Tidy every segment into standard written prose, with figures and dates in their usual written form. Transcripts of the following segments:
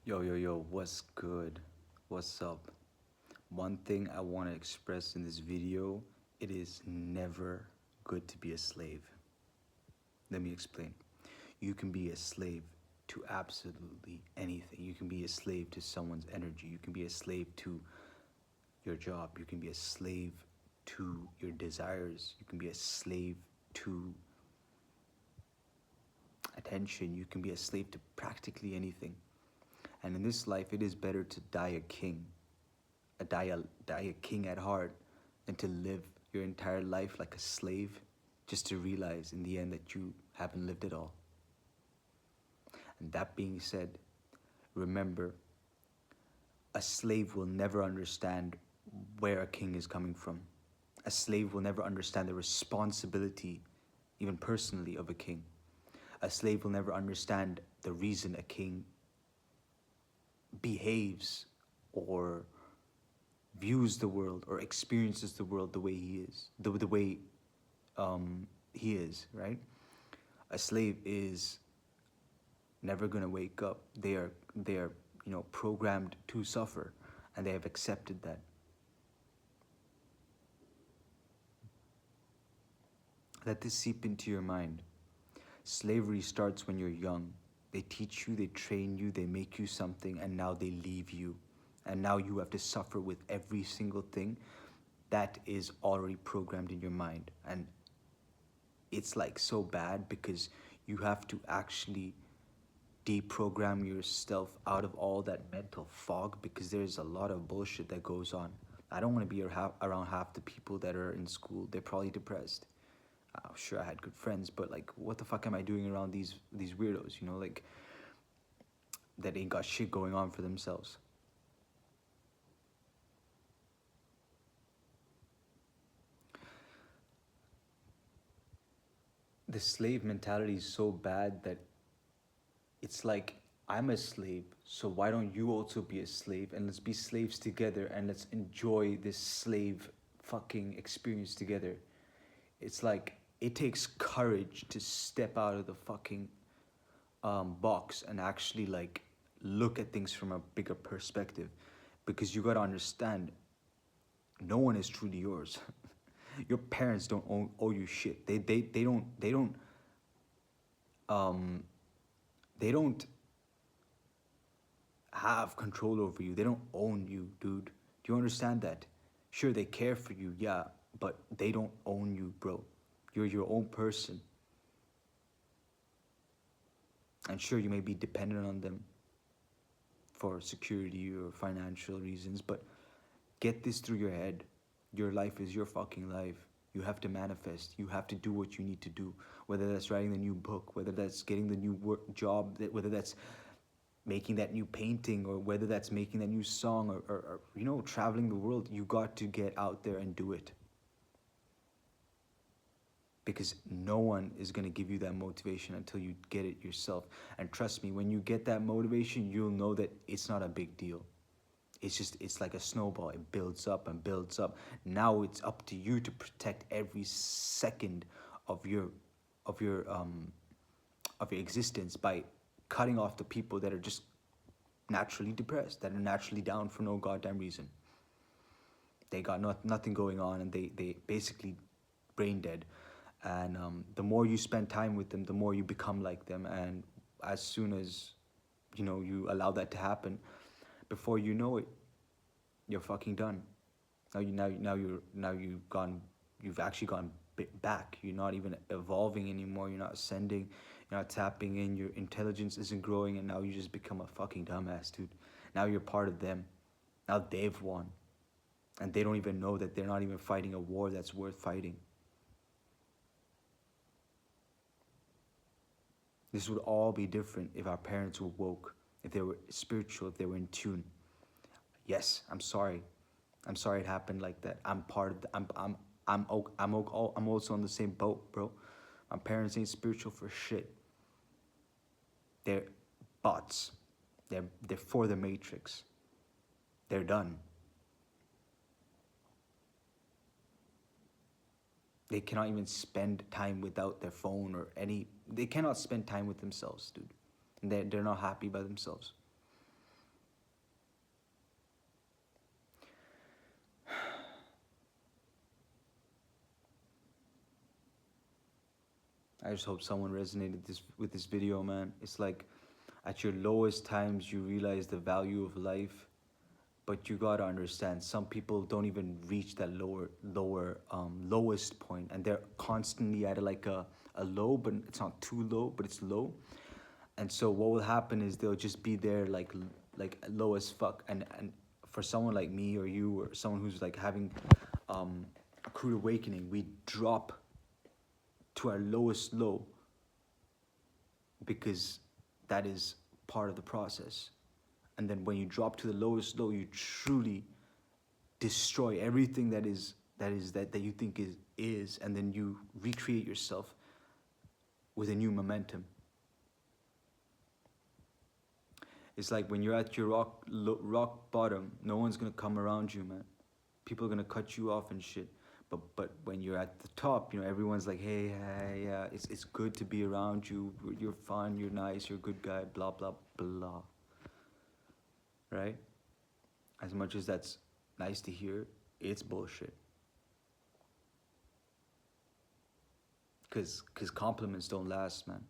Yo, what's good? What's up? One thing I want to express in this video, it is never good to be a slave. Let me explain. You can be a slave to absolutely anything. You can be a slave to someone's energy. You can be a slave to your job. You can be a slave to your desires. You can be a slave to attention. You can be a slave to practically anything. And in this life, it is better to die a king, die a king at heart, than to live your entire life like a slave, just to realize in the end that you haven't lived it all. And that being said, remember, a slave will never understand where a king is coming from. A slave will never understand the responsibility, even personally, of a king. A slave will never understand the reason a king behaves or views the world or experiences the world the way he is, the way he is, right? A slave is never gonna wake up. They are programmed to suffer, and they have accepted that. Let this seep into your mind. Slavery starts when you're young. They teach you, they train you, they make you something, and now they leave you. And now you have to suffer with every single thing that is already programmed in your mind. And it's like so bad because you have to actually deprogram yourself out of all that mental fog, because there's a lot of bullshit that goes on. I don't want to be around half the people that are in school. They're probably depressed. Sure, I had good friends, but like, what the fuck am I doing around these weirdos? Like, that ain't got shit going on for themselves. The slave mentality is so bad that it's like, I'm a slave, so why don't you also be a slave, and let's be slaves together, and let's enjoy this slave fucking experience together. It's like, it takes courage to step out of the fucking box and actually like look at things from a bigger perspective, because you gotta understand, no one is truly yours. Your parents don't owe you shit. Um they don't have control over you. They don't own you, dude. Do you understand that? Sure, they care for you, yeah, but they don't own you, bro. You're your own person. And sure, you may be dependent on them for security or financial reasons, but get this through your head. Your life is your fucking life. You have to manifest. You have to do what you need to do. Whether that's writing the new book, whether that's getting the new job, whether that's making that new painting, or whether that's making that new song, or traveling the world. You got to get out there and do it. Because no one is going to give you that motivation until you get it yourself. And trust me, when you get that motivation, you'll know that it's not a big deal. It's like a snowball. It builds up and builds up. Now it's up to you to protect every second of your of your um of your existence by cutting off the people that are just naturally depressed, that are naturally down for no goddamn reason. They got nothing going on, and they basically brain dead. And the more you spend time with them, the more you become like them. And as soon as you allow that to happen, before you know it, you're fucking done. You've actually gone back. You're not even evolving anymore. You're not ascending. You're not tapping in. Your intelligence isn't growing, and now you just become a fucking dumbass, dude. Now you're part of them. Now they've won, and they don't even know that they're not even fighting a war that's worth fighting. This would all be different if our parents were woke, if they were spiritual, if they were in tune. Yes, I'm sorry. I'm sorry it happened like that. I'm part of the, I'm also on the same boat, bro. My parents ain't spiritual for shit. They're bots. They're for the matrix. They're done. They cannot even spend time without their phone or any. They cannot spend time with themselves, dude. And they're not happy by themselves. I just hope someone resonated this with this video, man. It's like at your lowest times you realize the value of life, but you gotta understand some people don't even reach that lowest point, and they're constantly at like a low, but it's not too low, but it's low. And so what will happen is they'll just be there like low as fuck, and for someone like me or you or someone who's like having a crude awakening, we drop to our lowest low because that is part of the process. And then when you drop to the lowest low, you truly destroy everything that you think is, and then you recreate yourself with a new momentum. It's like when you're at your rock bottom, no one's gonna come around you, man. People are gonna cut you off and shit. But when you're at the top, you know, everyone's like, hey, yeah, it's good to be around you. You're fun, you're nice, you're a good guy, blah blah blah. Right? As much as that's nice to hear, it's bullshit. Cause compliments don't last, man.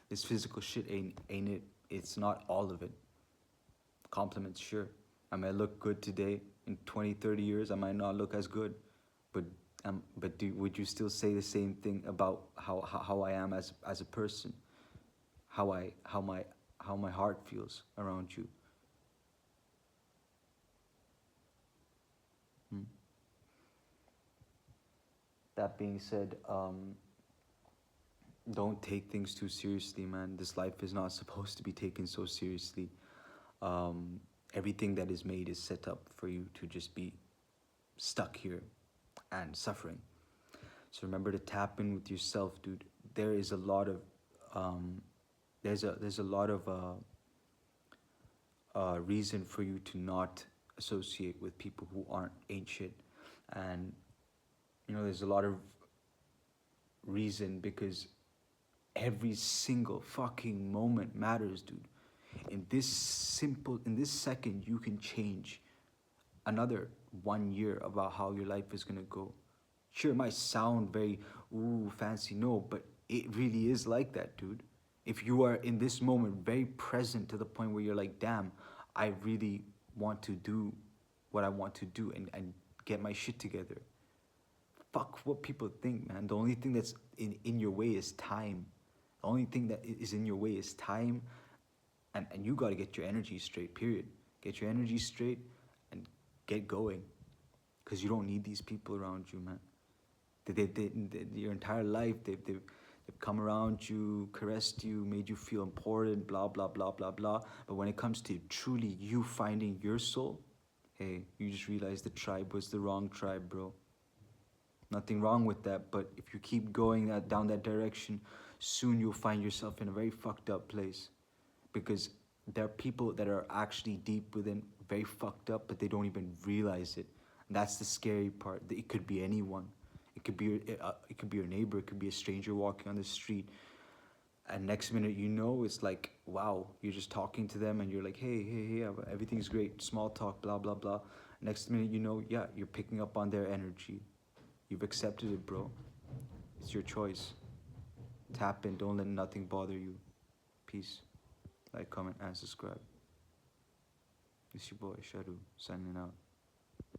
This physical shit ain't it. It's not all of it. Compliments, sure. I might look good today. In 20, 30 years, I might not look as good. But would you still say the same thing about how I am as a person? How my heart feels around you? That being said, don't take things too seriously, man. This life is not supposed to be taken so seriously. Everything that is made is set up for you to just be stuck here and suffering. So remember to tap in with yourself, dude. There is a lot of there's a lot of reason for you to not associate with people who ain't shit. And you know, there's a lot of reason because every single fucking moment matters, dude. In this second, you can change another 1 year about how your life is gonna go. Sure, it might sound very fancy, no, but it really is like that, dude. If you are in this moment very present to the point where you're like, damn, I really want to do what I want to do and get my shit together. Fuck what people think, man. The only thing that's in your way is time. The only thing that is in your way is time, and you gotta get your energy straight, period. Get your energy straight and get going. Because you don't need these people around you, man. Your entire life, they've come around you, caressed you, made you feel important, blah, blah, blah, blah, blah. But when it comes to truly you finding your soul, hey, you just realize the tribe was the wrong tribe, bro. Nothing wrong with that, but if you keep going down that direction, soon you'll find yourself in a very fucked up place. Because there are people that are actually deep within, very fucked up, but they don't even realize it. And that's the scary part. It could be anyone. It could be your neighbor. It could be a stranger walking on the street. And next minute, you know, it's like, wow, you're just talking to them and you're like, hey, everything's great. Small talk, blah, blah, blah. Next minute, you know, yeah, you're picking up on their energy. You've accepted it, bro. It's your choice. Tap in. Don't let nothing bother you. Peace. Like, comment, and subscribe. It's your boy, Sharu, signing out.